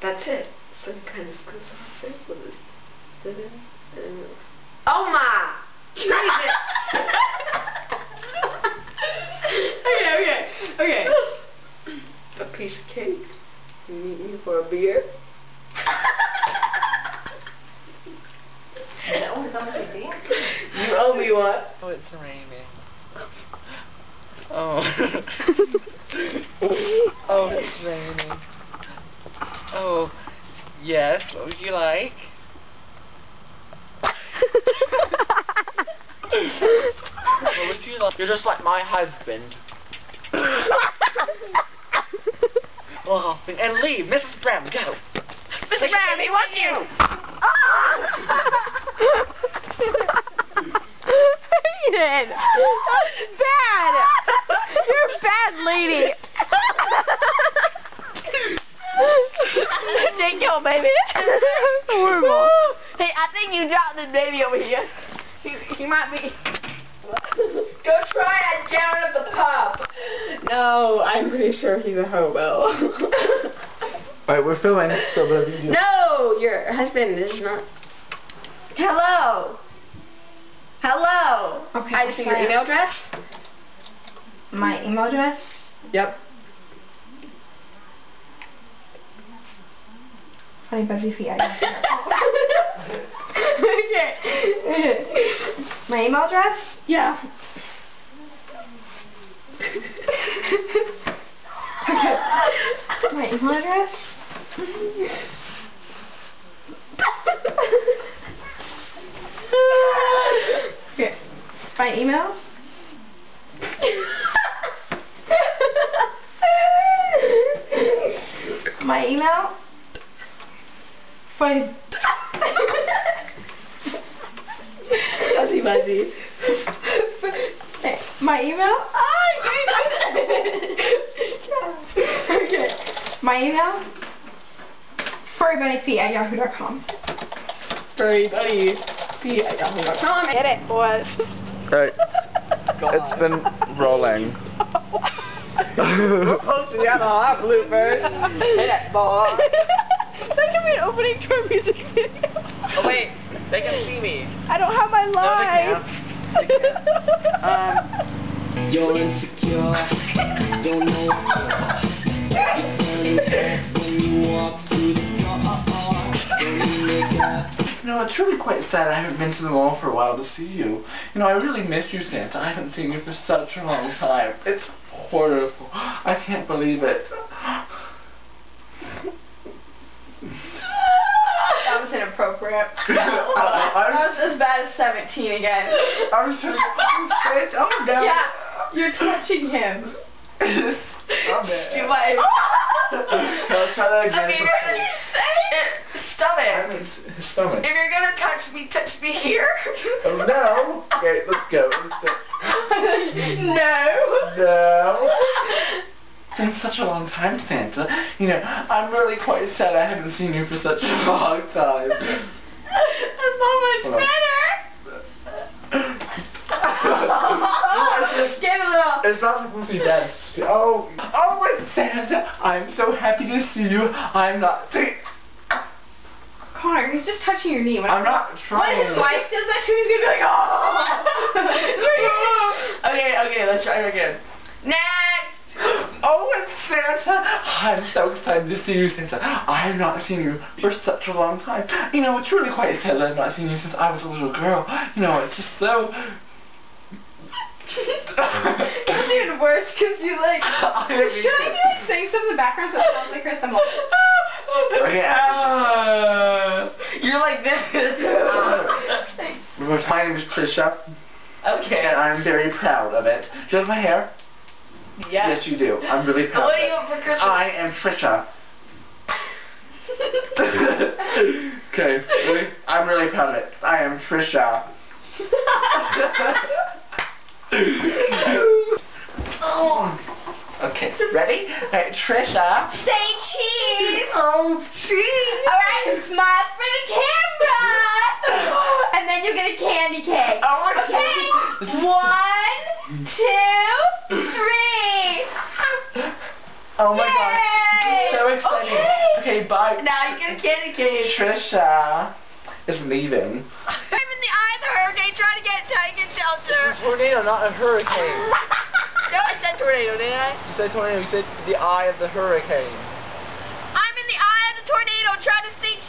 That's it. Some kind of goes off it with oh my! Okay. A piece of cake. You meet me for a beer. That was on the dance. You owe me one. Oh, it's raining. Oh. Oh, it's raining. Oh, yes. What would you like? What would you like? You're just like my husband. Oh, and leave, Mrs. Brown, go. Mrs. Brown, he wants you. Aiden! Bad! You're a bad lady! Take your baby! Horrible. Hey, I think you dropped this baby over here. He might be... Go try that down at the pub. No, I'm pretty sure he's a hobo. Alright, we're filming, so whatever you do. No, your husband is not. Hello. Hello. Okay, I just need your email address. My email address? Yep. Funny Buzzy Feet. Okay. My email address? Yeah. Okay. My email address? Okay. My email? My email? Funny. Buzzy. My email? Okay. My email? furrybunnyfeet@yahoo.com. furrybunnyfeet@yahoo.com. Get it, boys. Alright, it's been rolling. We're posting out all our bloopers. Hey, that ball. That could be an opening to a music video. Oh wait, they can see me. I don't have my live. They can't. You're insecure, don't know what you're turning back when you walk through the door. Don't make up. You know, it's really quite sad I haven't been to the mall for a while to see you. You know, I really miss you, Santa. I haven't seen you for such a long time. It's horrible. I can't believe it. That was inappropriate. That was as bad as 17 again. I was trying to say it. Oh no. Yeah, you're touching him. Stop it. Do I? Let's try that again. I mean, you're gonna say it. Stop it. His stomach. If you're gonna touch me here. Oh no. Okay, let's go. No. No. It's been such a long time, Santa. You know, I'm really quite sad I haven't seen you for such a long time. That's so much better. Just get a little. It's not supposed to be bad. Oh, it's Santa. I'm so happy to see you. I'm not. Connor, he's just touching your knee. I'm not trying. When his wife does that to me, he's gonna be like, oh. Okay, let's try it again. Next. Oh, it's Santa. I'm so excited to see you, Santa. I have not seen you for such a long time. You know, it's really quite sad that I've not seen you since I was a little girl. You know, it's just so... It's even worse because you like... Should I be like saying something in the background so it sounds like Chris? I'm like... Okay, you're like this. My name is Trisha. Okay. And I'm very proud of it. Do you like my hair? Yes. Yes, you do. I'm really proud What of do it. you want for Christmas? I am Trisha. Okay, ready? I'm really proud of it. I am Trisha. Okay, ready? Alright, Trisha. Say cheese! Oh, cheese! Alright, smile for the camera! And then you'll get a candy cake. Oh, Okay? 1, 2, 3. Oh my Yay! god. So exciting. Okay. Okay, Okay, bye. Now you get a candy cane. Trisha is leaving. I'm in the eye of the hurricane trying to get shelter. Tornado, not a hurricane. No, I said tornado, didn't I? You said tornado, you said the eye of the hurricane. I'm in the eye of the tornado trying to seek